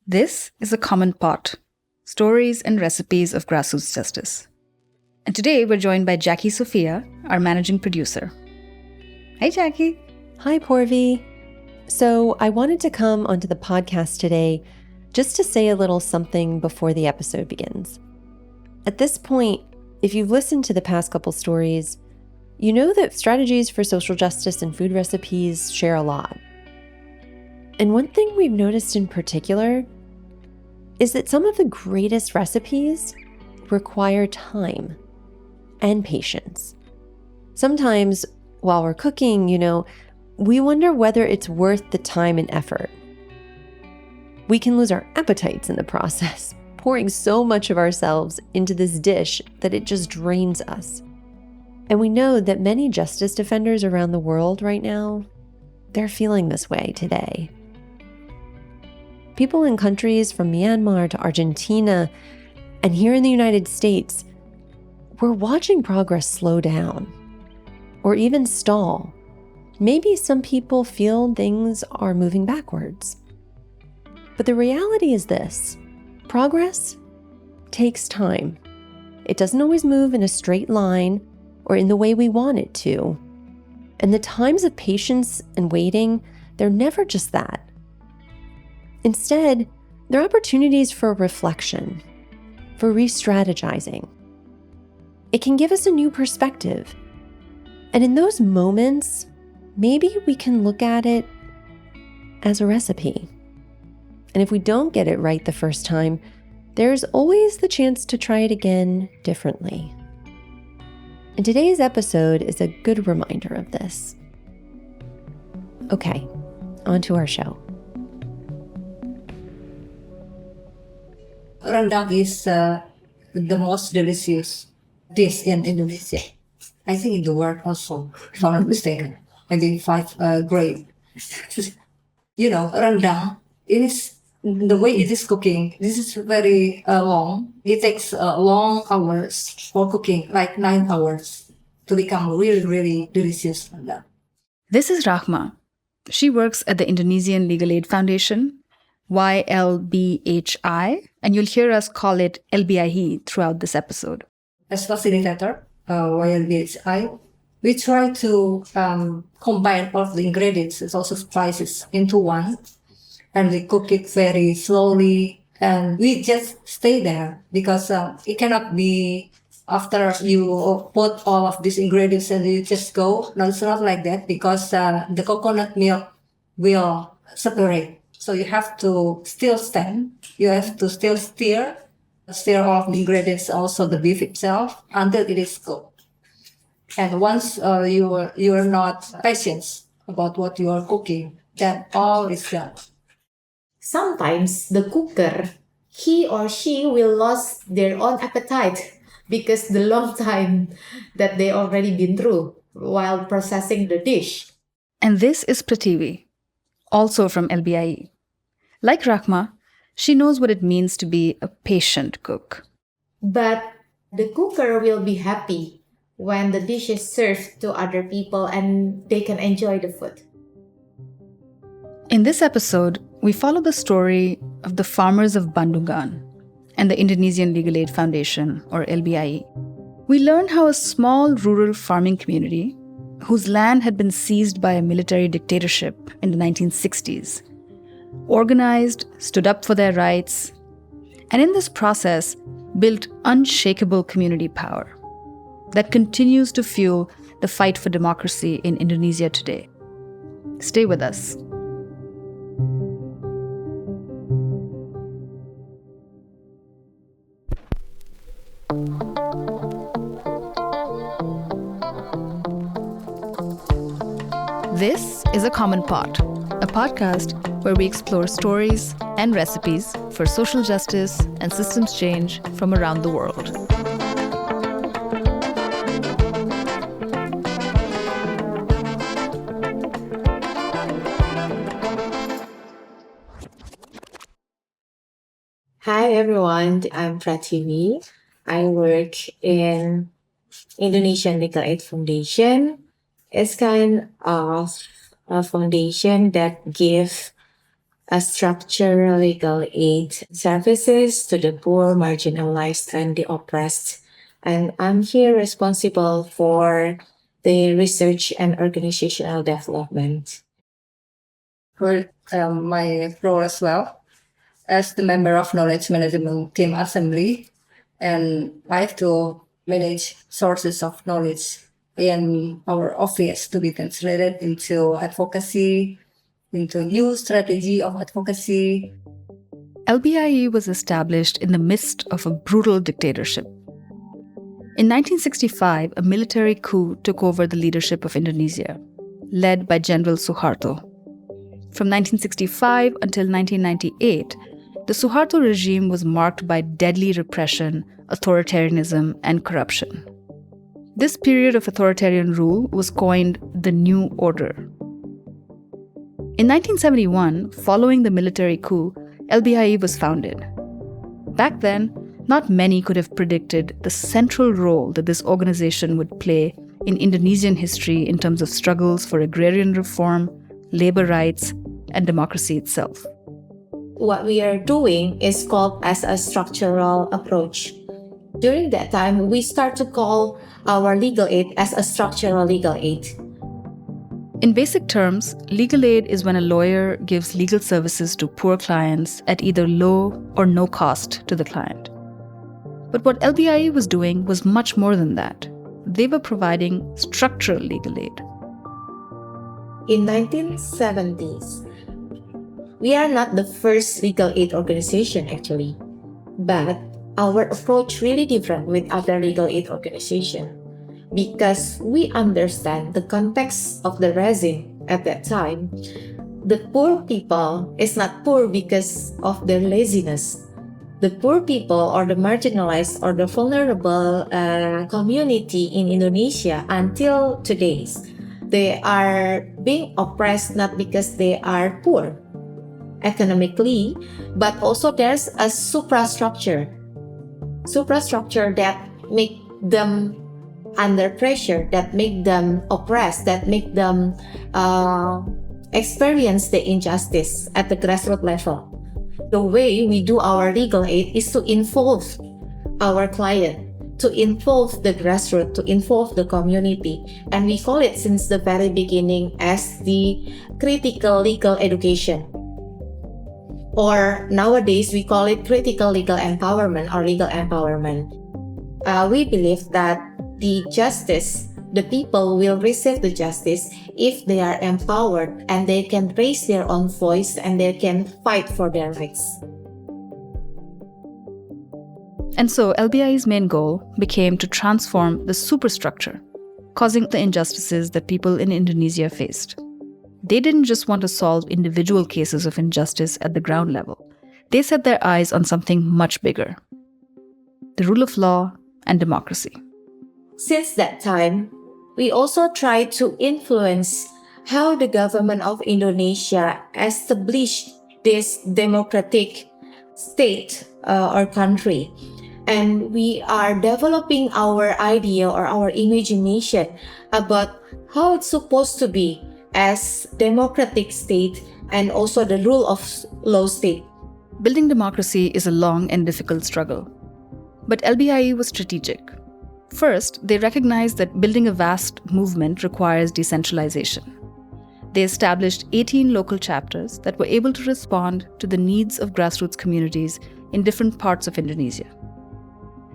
This is A Common Pot, stories and recipes of grassroots justice. And today we're joined by Jackie Sofia, our managing producer. Hey, Jackie. Hi, Poorvi. So I wanted to come onto the podcast today just to say a little something before the episode begins. At this point, if you've listened to the past couple stories, you know that strategies for social justice and food recipes share a lot. And one thing we've noticed in particular is that some of the greatest recipes require time and patience. Sometimes while we're cooking, we wonder whether it's worth the time and effort. We can lose our appetites in the process, pouring so much of ourselves into this dish that it just drains us. And we know that many justice defenders around the world right now, they're feeling this way today. People in countries from Myanmar to Argentina and here in the United States, we're watching progress slow down or even stall. Maybe some people feel things are moving backwards. But the reality is this: progress takes time. It doesn't always move in a straight line or in the way we want it to. And the times of patience and waiting, they're never just that. Instead, they're opportunities for reflection, for re-strategizing. It can give us a new perspective. And in those moments, maybe we can look at it as a recipe. And if we don't get it right the first time, there's always the chance to try it again differently. And today's episode is a good reminder of this. Okay, on to our show. Rendang is the most delicious dish in Indonesia. I think in the world also, if I'm not mistaken. I think 5 grade. Rendang, it is the way it is cooking. This is very long. It takes long hours for cooking, like 9 hours, to become really, really delicious rendang. This is Rakhma. She works at the Indonesian Legal Aid Foundation, YLBHI, and you'll hear us call it LBIE throughout this episode. As facilitator, YLBHI, we try to combine all of the ingredients and also spices into one, and we cook it very slowly, and we just stay there because it cannot be after you put all of these ingredients and you just go. No, it's not like that because the coconut milk will separate. So you have to still stand, you have to still stir all of the ingredients, also the beef itself, until it is cooked. And once you are not patient about what you are cooking, then all is done. Sometimes the cooker, he or she will lose their own appetite because the long time that they already been through while processing the dish. And this is Pratiwi, also from LBIE. Like Rakhma, she knows what it means to be a patient cook. But the cooker will be happy when the dish is served to other people and they can enjoy the food. In this episode, we follow the story of the farmers of Bandungan and the Indonesian Legal Aid Foundation, or LBIE. We learn how a small rural farming community, whose land had been seized by a military dictatorship in the 1960s, organized, stood up for their rights, and in this process built unshakable community power that continues to fuel the fight for democracy in Indonesia today. Stay with us. This is A Common Pot, a podcast where we explore stories and recipes for social justice and systems change from around the world. Hi everyone, I'm Pratiwi. I work in Indonesian Legal Aid Foundation. It's kind of a foundation that gives structure legal aid services to the poor, marginalized, and the oppressed. And I'm here responsible for the research and organizational development. For my role as well, as the member of Knowledge Management Team Assembly, and I have to manage sources of knowledge in our office to be translated into advocacy, into new strategy of advocacy. LBIE was established in the midst of a brutal dictatorship. In 1965, a military coup took over the leadership of Indonesia, led by General Suharto. From 1965 until 1998, the Suharto regime was marked by deadly repression, authoritarianism, and corruption. This period of authoritarian rule was coined the New Order. In 1971, following the military coup, LBIE was founded. Back then, not many could have predicted the central role that this organization would play in Indonesian history in terms of struggles for agrarian reform, labor rights, and democracy itself. What we are doing is called as a structural approach. During that time, we start to call our legal aid as a structural legal aid. In basic terms, legal aid is when a lawyer gives legal services to poor clients at either low or no cost to the client. But what LBIE was doing was much more than that. They were providing structural legal aid. In 1970s, we are not the first legal aid organization actually, but our approach really different with other legal aid organizations because we understand the context of the regime at that time. The poor people is not poor because of their laziness. The poor people or the marginalized or the vulnerable community in Indonesia until today, they are being oppressed not because they are poor economically, but also there's a suprastructure that make them under pressure, that make them oppressed, that make them experience the injustice at the grassroots level. The way we do our legal aid is to involve our client, to involve the grassroots, to involve the community. And we call it since the very beginning as the critical legal education. Or nowadays we call it critical legal empowerment or legal empowerment. We believe that the justice, the people will receive the justice if they are empowered and they can raise their own voice and they can fight for their rights. And so LBI's main goal became to transform the superstructure, causing the injustices that people in Indonesia faced. They didn't just want to solve individual cases of injustice at the ground level. They set their eyes on something much bigger: the rule of law and democracy. Since that time, we also try to influence how the government of Indonesia established this democratic state or country. And we are developing our idea or our imagination about how it's supposed to be as democratic state and also the rule of law state. Building democracy is a long and difficult struggle. But LBIE was strategic. First, they recognized that building a vast movement requires decentralization. They established 18 local chapters that were able to respond to the needs of grassroots communities in different parts of Indonesia.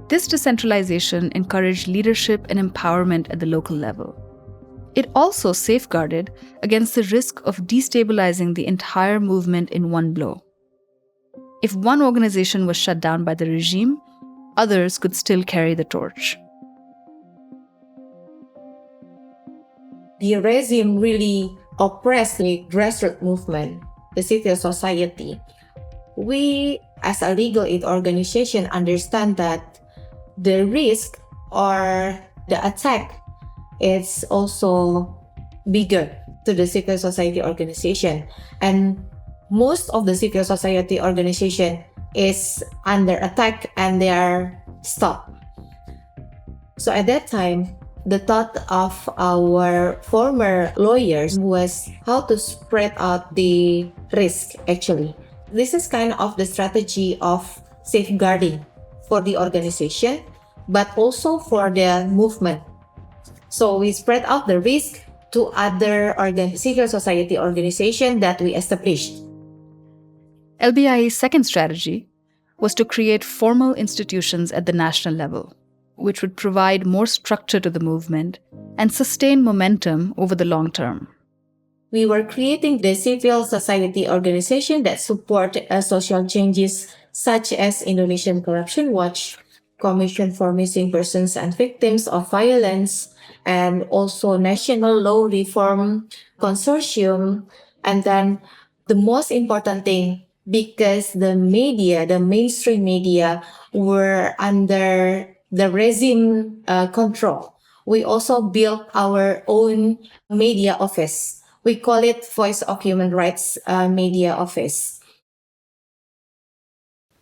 This decentralization encouraged leadership and empowerment at the local level. It also safeguarded against the risk of destabilizing the entire movement in one blow. If one organization was shut down by the regime, others could still carry the torch. The regime really oppressed the grassroots movement, the civil society. We, as a legal aid organization, understand that the risk or the attack is also bigger to the civil society organization. And most of the civil society organization is under attack and they are stopped. So at that time, The thought of our former lawyers was how to spread out the risk, actually. This is kind of the strategy of safeguarding for the organization, but also for the movement. So we spread out the risk to other civil society organizations that we established. LBI's second strategy was to create formal institutions at the national level, which would provide more structure to the movement and sustain momentum over the long term. We were creating the civil society organization that support social changes such as Indonesian Corruption Watch, Commission for Missing Persons and Victims of Violence, and also National Law Reform Consortium. And then the most important thing, because the media, the mainstream media, were under the regime control, we also built our own media office. We call it Voice of Human Rights Media Office.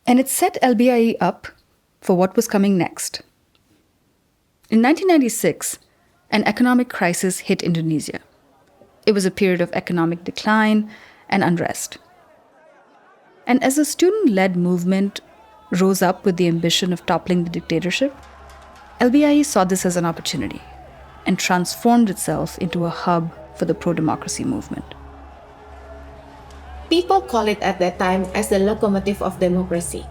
And it set LBIE up for what was coming next. In 1996, an economic crisis hit Indonesia. It was a period of economic decline and unrest. And as a student-led movement rose up with the ambition of toppling the dictatorship, LBIE saw this as an opportunity and transformed itself into a hub for the pro-democracy movement. People call it at that time as the Locomotive of Democracy,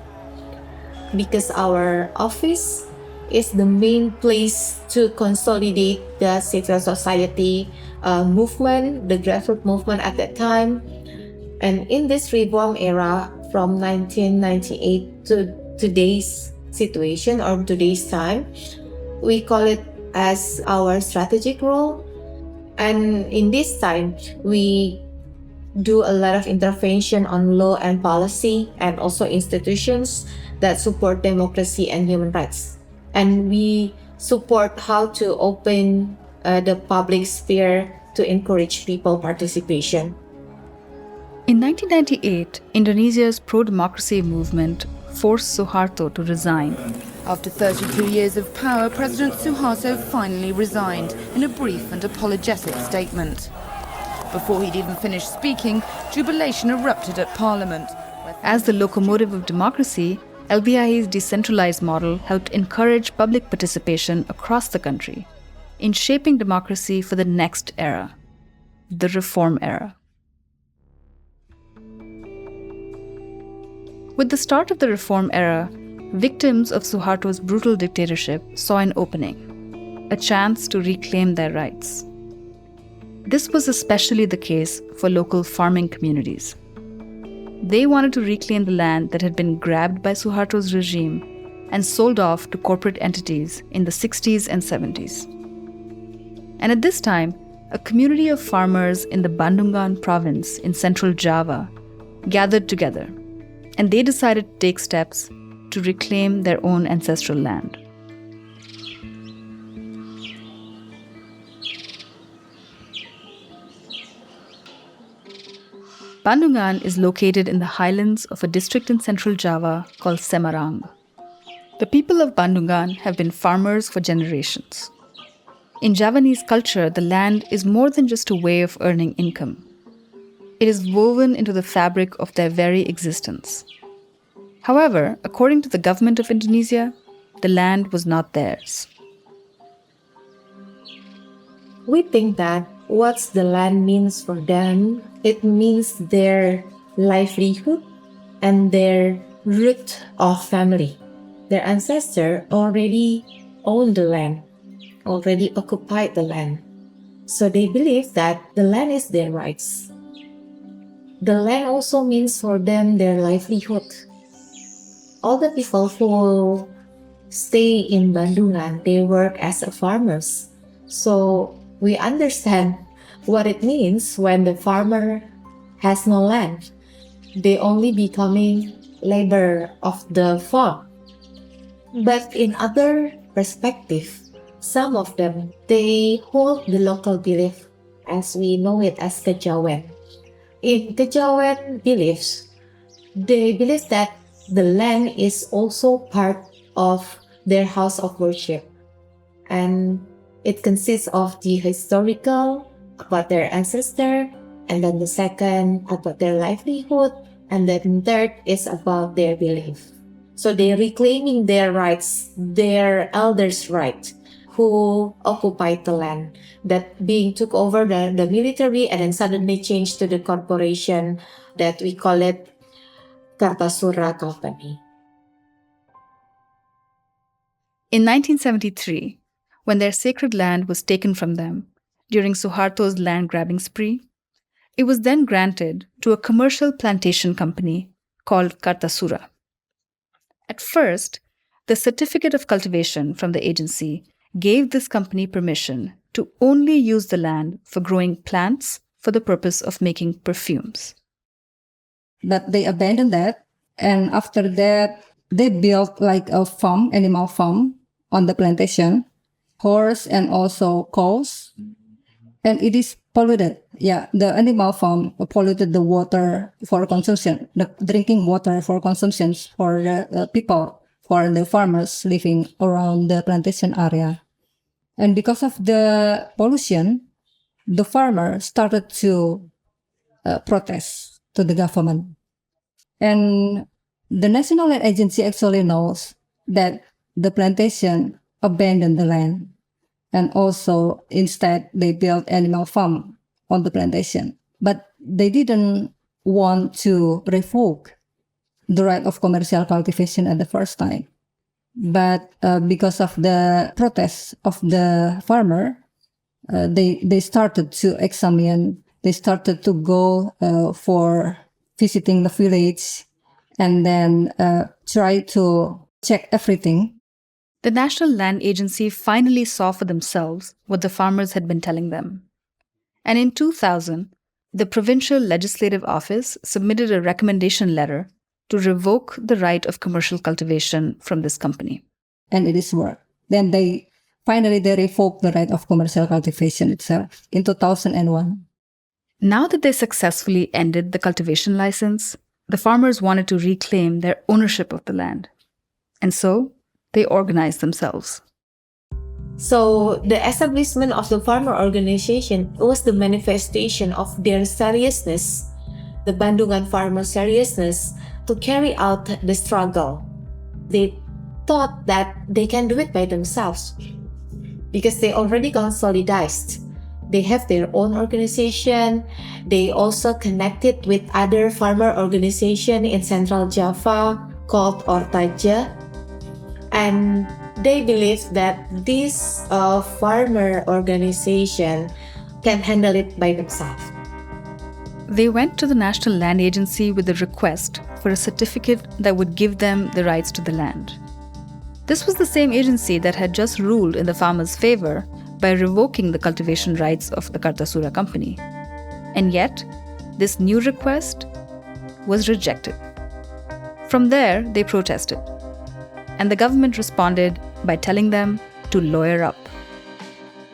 because our office is the main place to consolidate the civil society movement, the grassroots movement at that time. And in this reform era, from 1998 to today's situation or today's time, we call it as our strategic role. And in this time, we do a lot of intervention on law and policy and also institutions that support democracy and human rights. And we support how to open the public sphere to encourage people participation. In 1998, Indonesia's pro-democracy movement forced Suharto to resign. After 32 years of power, President Suharto finally resigned in a brief and apologetic statement. Before he'd even finished speaking, jubilation erupted at Parliament. As the locomotive of democracy, LBI's decentralized model helped encourage public participation across the country in shaping democracy for the next era, the reform era. With the start of the reform era, victims of Suharto's brutal dictatorship saw an opening, a chance to reclaim their rights. This was especially the case for local farming communities. They wanted to reclaim the land that had been grabbed by Suharto's regime and sold off to corporate entities in the 60s and 70s. And at this time, a community of farmers in the Bandungan province in central Java gathered together, and they decided to take steps to reclaim their own ancestral land. Bandungan is located in the highlands of a district in central Java called Semarang. The people of Bandungan have been farmers for generations. In Javanese culture, the land is more than just a way of earning income. It is woven into the fabric of their very existence. However, according to the government of Indonesia, the land was not theirs. We think that what the land means for them, it means their livelihood and their root of family. Their ancestor already owned the land, already occupied the land. So they believe that the land is their rights. The land also means for them their livelihood. All the people who stay in Bandungan, they work as farmers. So we understand what it means when the farmer has no land. They only becoming labor of the farm. But in other perspective, some of them, they hold the local belief as we know it as Kejawen. In Kejawen beliefs, they believe that the land is also part of their house of worship. And It consists of the historical, about their ancestor, and then the second about their livelihood, and then third is about their belief. So they're reclaiming their rights, their elders' right, who occupied the land, that being took over the military and then suddenly changed to the corporation that we call it Kartasura Company. In 1973, when their sacred land was taken from them during Suharto's land grabbing spree, it was then granted to a commercial plantation company called Kartasura. At first, the certificate of cultivation from the agency gave this company permission to only use the land for growing plants for the purpose of making perfumes. But they abandoned that, and after that, they built like a farm, animal farm on the plantation, horse and also cows, and it is polluted. Yeah, the animal farm polluted the water for consumption, the drinking water for consumption for the people, for the farmers living around the plantation area. And because of the pollution, the farmer started to protest to the government. And the National Land Agency actually knows that the plantation abandoned the land. And also, instead, they built animal farm on the plantation. But they didn't want to revoke the right of commercial cultivation at the first time. But because of the protests of the farmer, they started to examine, they started to go for visiting the village and then try to check everything. The National Land Agency finally saw for themselves what the farmers had been telling them. And in 2000, the Provincial Legislative Office submitted a recommendation letter to revoke the right of commercial cultivation from this company. And it is work. Then they revoked the right of commercial cultivation itself in 2001. Now that they successfully ended the cultivation license, the farmers wanted to reclaim their ownership of the land. And so they organized themselves. So the establishment of the farmer organization was the manifestation of their seriousness, the Bandungan farmers' seriousness to carry out the struggle. They thought that they can do it by themselves because they already consolidated. They have their own organization. They also connected with other farmer organization in Central Java called Ortaja. And they believe that this farmer organization can handle it by themselves. They went to the National Land Agency with a request for a certificate that would give them the rights to the land. This was the same agency that had just ruled in the farmers' favor by revoking the cultivation rights of the Kartasura company. And yet, this new request was rejected. From there, they protested. And the government responded by telling them to lawyer up.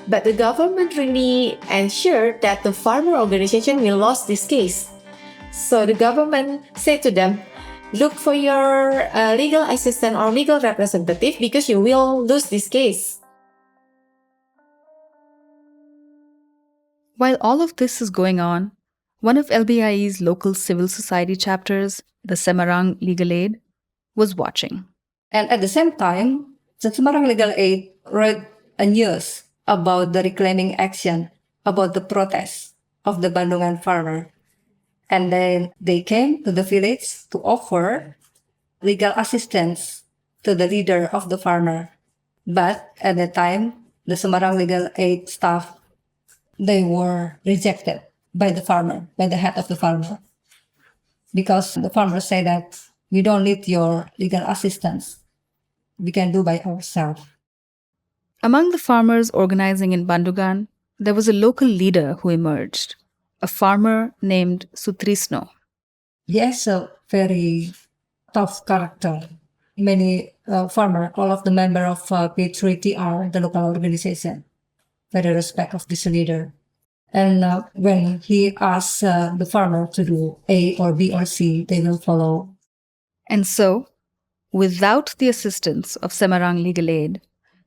But the government really ensured that the farmer organization will lose this case. So the government said to them, look for your legal assistant or legal representative because you will lose this case. While all of this is going on, one of LBIE's local civil society chapters, the Semarang Legal Aid, was watching. And at the same time, the Semarang Legal Aid wrote a news about the reclaiming action, about the protest of the Bandungan farmer. And then they came to the village to offer legal assistance to the leader of the farmer. But at the time, the Semarang Legal Aid staff, they were rejected by the farmer, by the head of the farmer. Because the farmer said that we don't need your legal assistance. We can do by ourselves. Among the farmers organizing in Bandungan, there was a local leader who emerged, a farmer named Sutrisno. Yes, a very tough character. Many farmers, all of the members of P3TR, the local organization, very respect of this leader. And when he asks the farmer to do A or B or C, they will follow. And so, without the assistance of Semarang Legal Aid,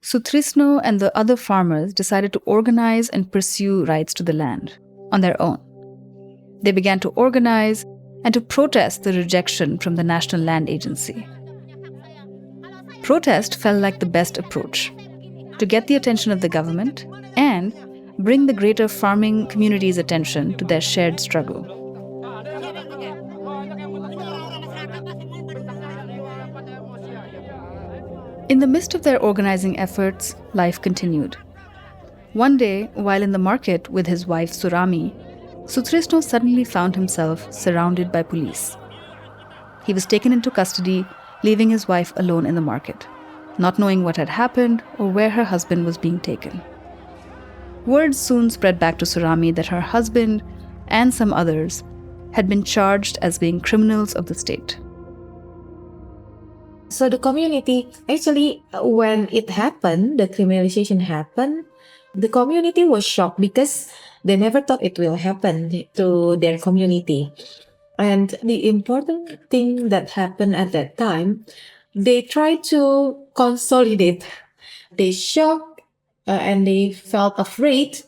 Sutrisno and the other farmers decided to organize and pursue rights to the land on their own. They began to organize and to protest the rejection from the National Land Agency. Protest felt like the best approach to get the attention of the government and bring the greater farming community's attention to their shared struggle. In the midst of their organizing efforts, life continued. One day, while in the market with his wife Surami, Sutrisno suddenly found himself surrounded by police. He was taken into custody, leaving his wife alone in the market, not knowing what had happened or where her husband was being taken. Word soon spread back to Surami that her husband and some others had been charged as being criminals of the state. So the community, actually, when it happened, the criminalization happened, the community was shocked because they never thought it will happen to their community. And the important thing that happened at that time, they tried to consolidate. They shocked and they felt afraid,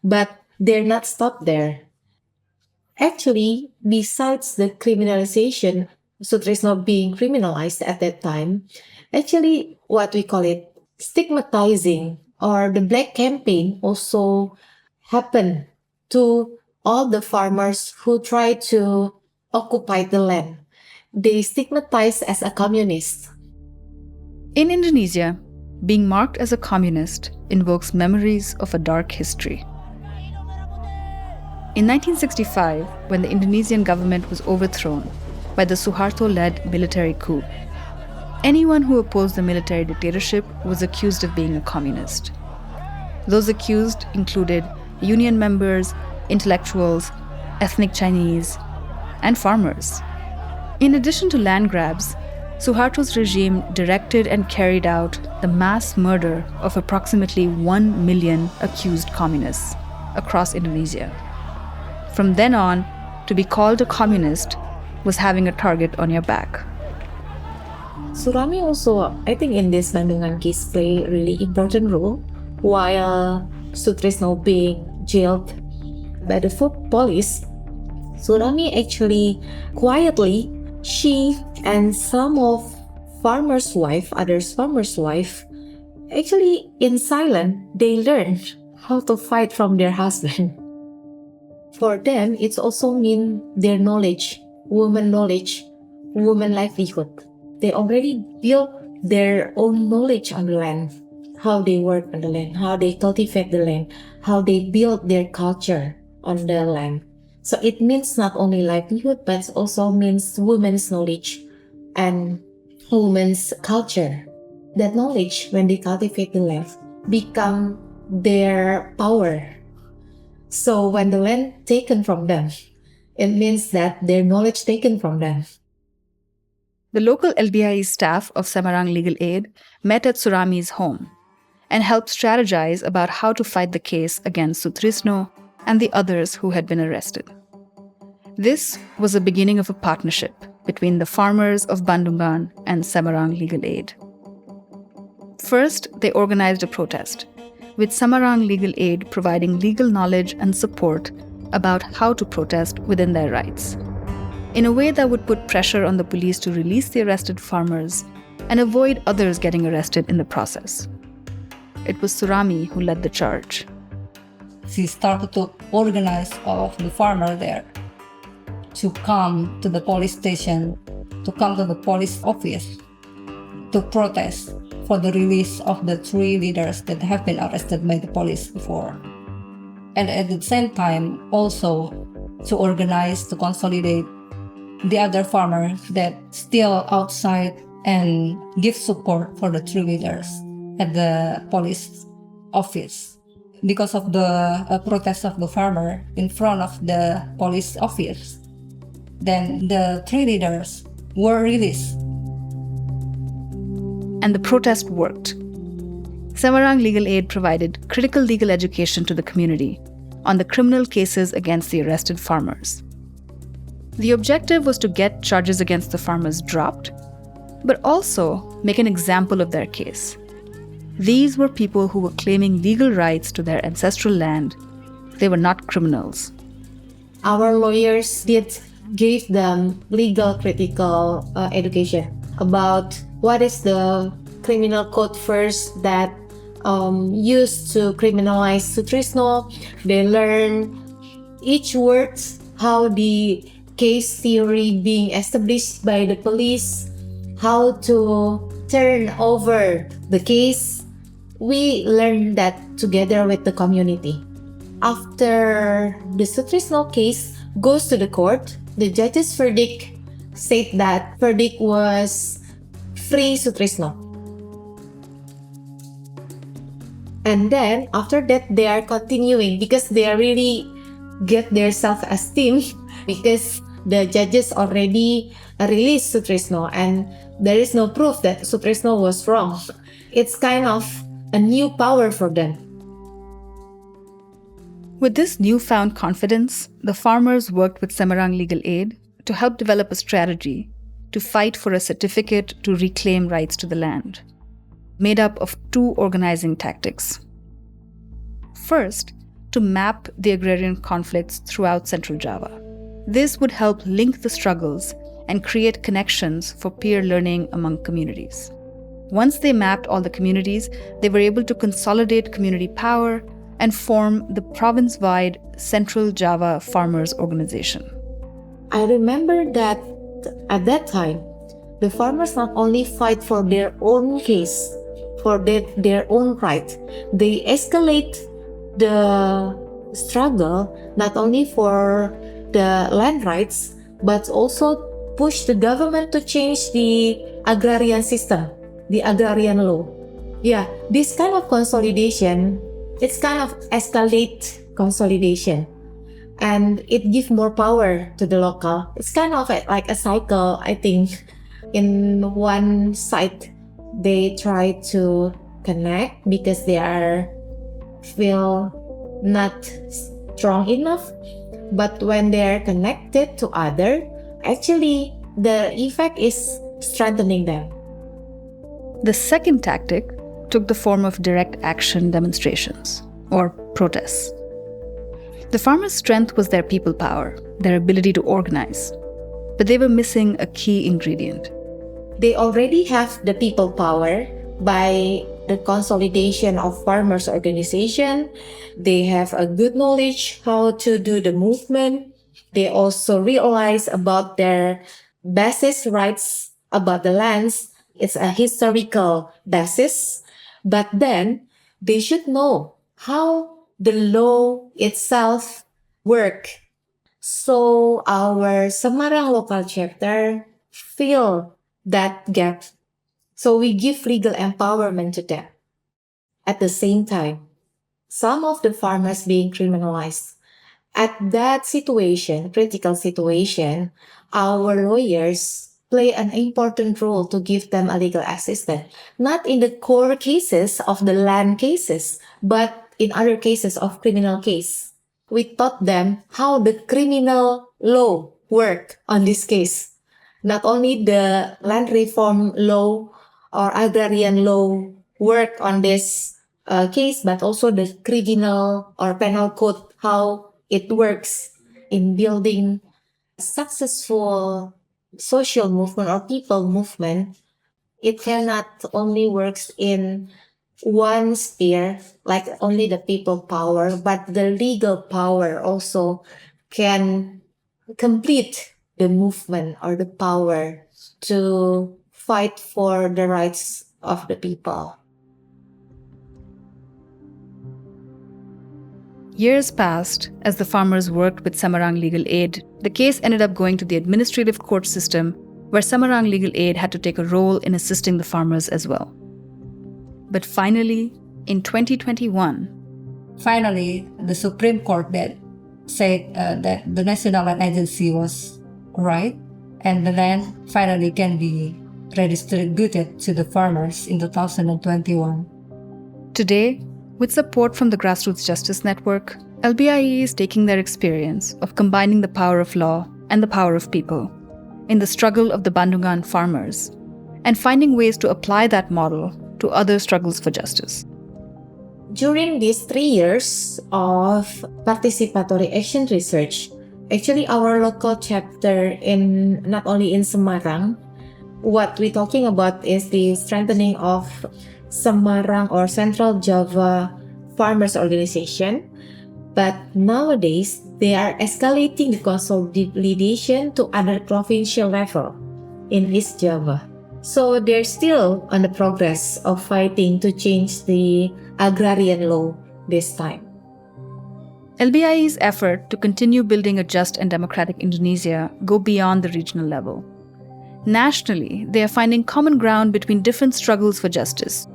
but they're not stopped there. Actually, besides the criminalization, Sutrisno being criminalized at that time, actually what we call it stigmatizing or the black campaign also happened to all the farmers who tried to occupy the land. They stigmatized as a communist. In Indonesia, being marked as a communist invokes memories of a dark history. In 1965, when the Indonesian government was overthrown by the Suharto-led military coup, anyone who opposed the military dictatorship was accused of being a communist. Those accused included union members, intellectuals, ethnic Chinese, and farmers. In addition to land grabs, Suharto's regime directed and carried out the mass murder of approximately 1 million accused communists across Indonesia. From then on, to be called a communist was having a target on your back. Surami also, I think in this Bandungan case, play a really important role. While Sutrisno being jailed by the police, Surami actually quietly, she and some of farmers' wife, actually in silence, they learned how to fight from their husband. For them, it's also mean their knowledge, woman livelihood. They already built their own knowledge on the land, how they work on the land, how they cultivate the land, how they build their culture on the land. So it means not only livelihood, but also means women's knowledge and women's culture. That knowledge, when they cultivate the land, become their power. So when the land taken from them, it means that their knowledge taken from them. The local YLBHI staff of Semarang Legal Aid met at Surami's home and helped strategize about how to fight the case against Sutrisno and the others who had been arrested. This was the beginning of a partnership between the farmers of Bandungan and Semarang Legal Aid. First, they organized a protest, with Semarang Legal Aid providing legal knowledge and support about how to protest within their rights, in a way that would put pressure on the police to release the arrested farmers and avoid others getting arrested in the process. It was Surami who led the charge. She started to organize all of the farmers there to come to the police station, to come to the police office, to protest for the release of the 3 leaders that have been arrested by the police before. And at the same time, also to organize, to consolidate the other farmers that still outside and give support for the 3 leaders at the police office. Because of the protest of the farmer in front of the police office, then the 3 leaders were released. And the protest worked. Semarang Legal Aid provided critical legal education to the community on the criminal cases against the arrested farmers. The objective was to get charges against the farmers dropped, but also make an example of their case. These were people who were claiming legal rights to their ancestral land. They were not criminals. Our lawyers did give them legal critical education about what is the criminal code first that used to criminalize Sutrisno. They learn each word, how the case theory being established by the police, how to turn over the case. We learned that together with the community. After the Sutrisno case goes to the court, the judge's verdict said that verdict was free Sutrisno. And then after that, they are continuing because they are really get their self-esteem because the judges already released Sutrisno and there is no proof that Sutrisno was wrong. It's kind of a new power for them. With this newfound confidence, the farmers worked with Semarang Legal Aid to help develop a strategy to fight for a certificate to reclaim rights to the land, made up of two organizing tactics. First, to map the agrarian conflicts throughout Central Java. This would help link the struggles and create connections for peer learning among communities. Once they mapped all the communities, they were able to consolidate community power and form the province-wide Central Java Farmers Organization. I remember that at that time, the farmers not only fight for their own case, for their own right, they escalate the struggle not only for the land rights, but also push the government to change the agrarian system, the agrarian law. Yeah, this kind of consolidation, it's kind of escalate consolidation. And it gives more power to the local. It's kind of like a cycle, I think. In one side, they try to connect because they feel not strong enough. But when they're connected to other, actually the effect is strengthening them. The second tactic took the form of direct action demonstrations, or protests. The farmers' strength was their people power, their ability to organize. But they were missing a key ingredient. They already have the people power by the consolidation of farmers' organization. They have a good knowledge how to do the movement. They also realize about their basis rights about the lands. It's a historical basis. But then they should know how the law itself work. So our Semarang local chapter fill that gap. So we give legal empowerment to them. At the same time, some of the farmers being criminalized. At that situation, critical situation, our lawyers play an important role to give them a legal assistance. Not in the core cases of the land cases, but in other cases of criminal case. We taught them how the criminal law work on this case. Not only the land reform law or agrarian law work on this case, but also the criminal or penal code, how it works in building successful social movement or people movement. It cannot only works in one sphere, like only the people power, but the legal power also can complete the movement or the power to fight for the rights of the people. Years passed as the farmers worked with Semarang Legal Aid. The case ended up going to the administrative court system, where Semarang Legal Aid had to take a role in assisting the farmers as well. But finally, in 2021, the Supreme Court that said that the National Land Agency was right, and the land finally can be redistributed to the farmers in 2021. Today, with support from the Grassroots Justice Network, LBIE is taking their experience of combining the power of law and the power of people in the struggle of the Bandungan farmers and finding ways to apply that model to other struggles for justice. During these 3 years of participatory action research, actually our local chapter in not only in Semarang, what we're talking about is the strengthening of Semarang or Central Java Farmers Organization. But nowadays, they are escalating the consolidation to other provincial level in East Java. So they're still on the progress of fighting to change the agrarian law this time. LBIE's effort to continue building a just and democratic Indonesia go beyond the regional level. Nationally, they are finding common ground between different struggles for justice.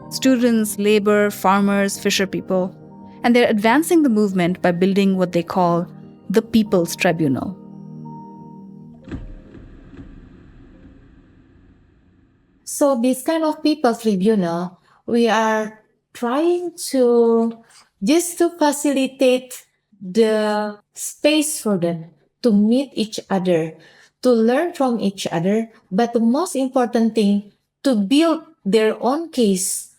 Students, labor, farmers, fisher people, and they're advancing the movement by building what they call the People's Tribunal. So this kind of People's Tribunal, we are trying to just to facilitate the space for them to meet each other, to learn from each other, but the most important thing, to build their own case,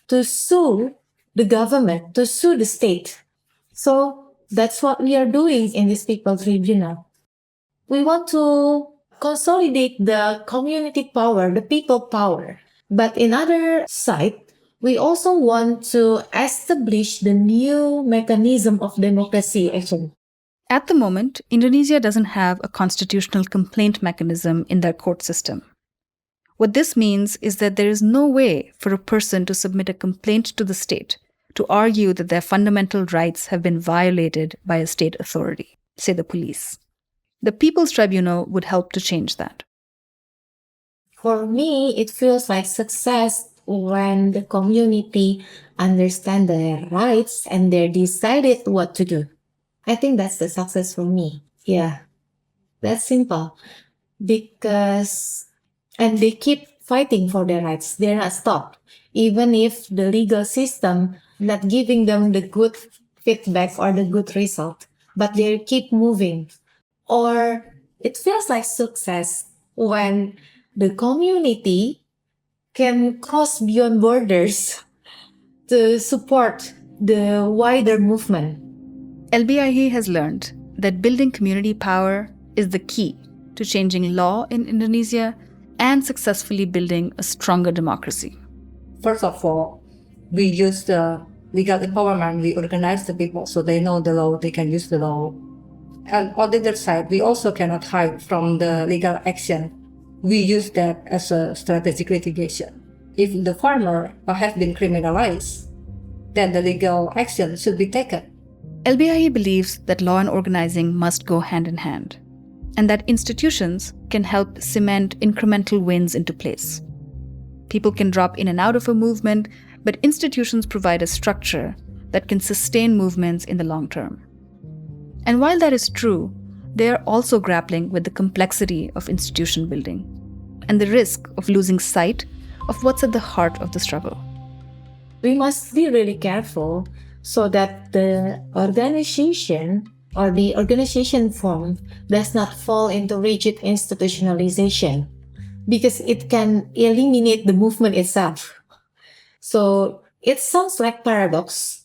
to sue the government, to sue the state. So that's what we are doing in this People's Tribunal. We want to consolidate the community power, the people power. But in other side, we also want to establish the new mechanism of democracy action. At the moment, Indonesia doesn't have a constitutional complaint mechanism in their court system. What this means is that there is no way for a person to submit a complaint to the state to argue that their fundamental rights have been violated by a state authority, say the police. The People's Tribunal would help to change that. For me, it feels like success when the community understand their rights and they decided what to do. I think that's the success for me. Yeah, that's simple. And they keep fighting for their rights. They're not stopped. Even if the legal system not giving them the good feedback or the good result, but they keep moving. Or it feels like success when the community can cross beyond borders to support the wider movement. LBIE has learned that building community power is the key to changing law in Indonesia and successfully building a stronger democracy. First of all, we use the legal empowerment. We organize the people so they know the law, they can use the law. And on the other side, we also cannot hide from the legal action. We use that as a strategic litigation. If the farmer has been criminalized, then the legal action should be taken. LBIE believes that law and organizing must go hand in hand, and that institutions can help cement incremental wins into place. People can drop in and out of a movement, but institutions provide a structure that can sustain movements in the long term. And while that is true, they are also grappling with the complexity of institution building and the risk of losing sight of what's at the heart of the struggle. We must be really careful so that the organization or the organization form does not fall into rigid institutionalization, because it can eliminate the movement itself. So it sounds like paradox.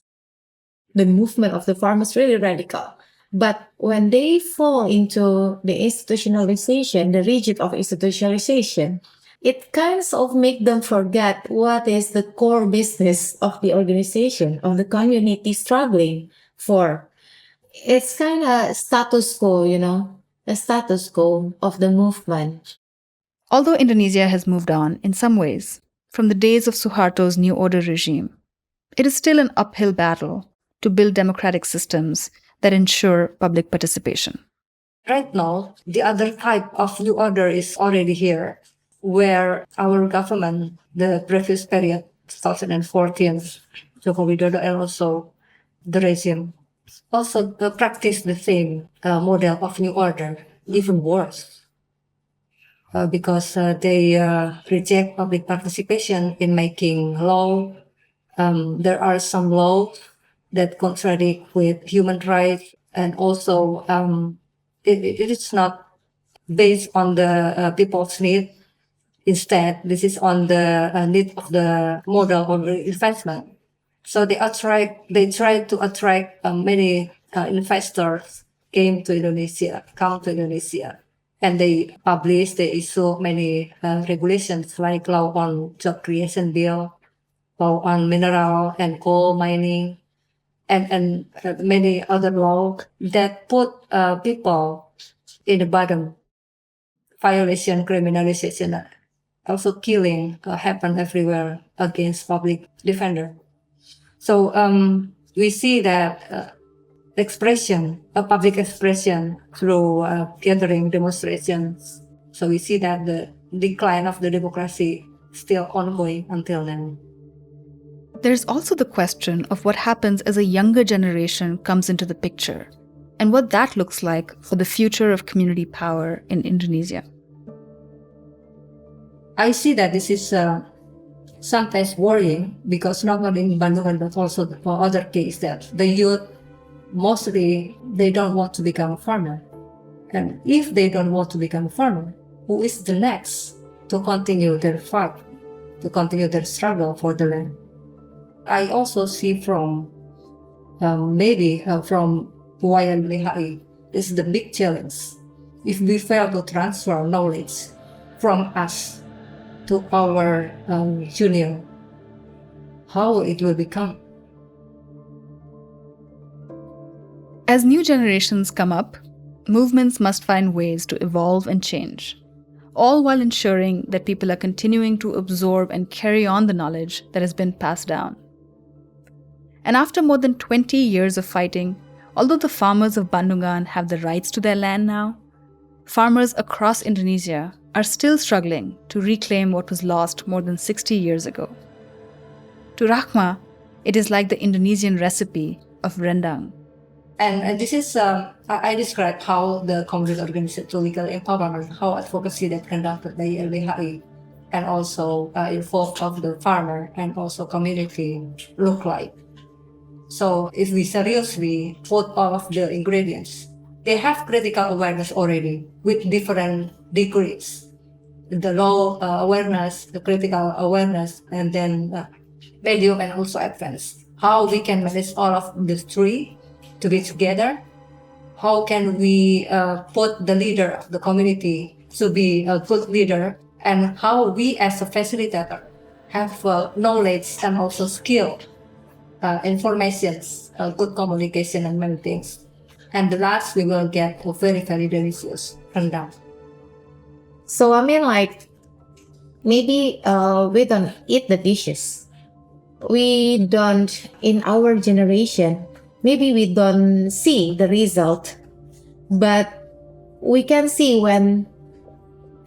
The movement of the farmers is really radical. But when they fall into the institutionalization, the rigid of institutionalization, it kind of make them forget what is the core business of the organization, of the community struggling for. It's kind of status quo, the status quo of the movement. Although Indonesia has moved on in some ways from the days of Suharto's New Order regime, it is still an uphill battle to build democratic systems that ensure public participation. Right now, the other type of new order is already here, where our government, the previous period, 2014, Joko Widodo, and also the regime, also practice the same model of new order, even worse, because they reject public participation in making law. There are some laws that contradict with human rights, and also it is not based on the people's need. Instead, this is on the need of the model of investment. So they try to attract many investors come to Indonesia. And they issue many regulations like law on job creation bill, law on mineral and coal mining, and many other laws that put people in the bottom. Violation, criminalization, also killing happen everywhere against public defender. So we see that public expression through gathering demonstrations. So we see that the decline of the democracy still ongoing until now. There's also the question of what happens as a younger generation comes into the picture, and what that looks like for the future of community power in Indonesia. I see that this is sometimes worrying because not only in Bandung but also for other cases that the youth mostly they don't want to become a farmer. And if they don't want to become a farmer, who is the next to continue their fight, to continue their struggle for the land? I also see from from YLBHI, this is the big challenge. If we fail to transfer knowledge from us to our junior, how it will become? As new generations come up, movements must find ways to evolve and change, all while ensuring that people are continuing to absorb and carry on the knowledge that has been passed down. And after more than 20 years of fighting, although the farmers of Bandungan have the rights to their land now, farmers across Indonesia are still struggling to reclaim what was lost more than 60 years ago. To Rakhma, it is like the Indonesian recipe of Rendang. And this is, I describe how the community organization to legal empowerment, how advocacy that conducted by YLBHI, and also involved of the farmer and also community look like. So if we seriously put all of the ingredients, they have critical awareness already with different degrees. The low awareness, the critical awareness, and then medium and also advanced. How we can manage all of the three to be together. How can we put the leader of the community to be a good leader, and how we as a facilitator have knowledge and also skill, informations, good communication and many things. And the last, we will get a very, very delicious rendang. So I mean, like, maybe we don't eat the dishes. We don't, in our generation, maybe we don't see the result, but we can see when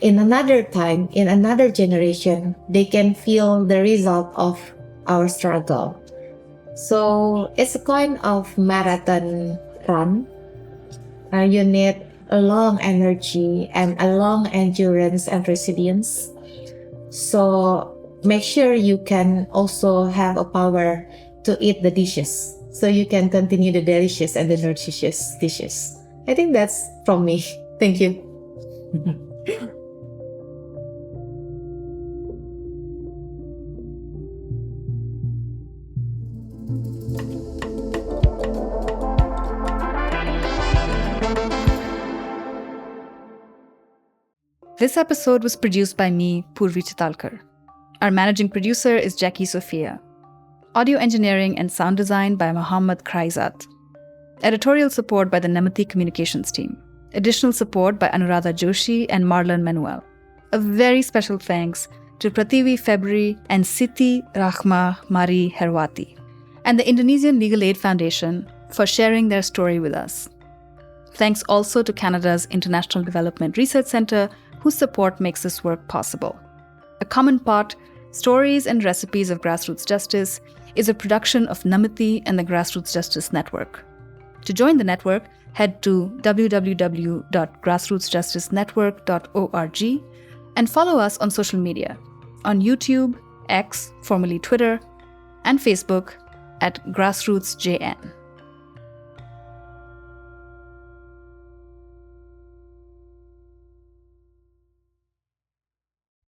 in another time, in another generation, they can feel the result of our struggle. So it's a kind of marathon run. You need a long energy and a long endurance and resilience. So make sure you can also have a power to eat the dishes, so you can continue the delicious and the nutritious dishes. I think that's from me. Thank you. This episode was produced by me, Poorvi Chitalkar. Our managing producer is Jackie Sofia. Audio engineering and sound design by Mohammad Kraizat. Editorial support by the Namati communications team. Additional support by Anuradha Joshi and Marlon Manuel. A very special thanks to Pratiwi, Febry, and Siti, Rakhma, Mari, Herwati, and the Indonesian Legal Aid Foundation for sharing their story with us. Thanks also to Canada's International Development Research Centre, whose support makes this work possible. A Common Pot, Stories and Recipes of Grassroots Justice is a production of Namati and the Grassroots Justice Network. To join the network, head to www.grassrootsjusticenetwork.org and follow us on social media, on YouTube, X, formerly Twitter, and Facebook at GrassrootsJN.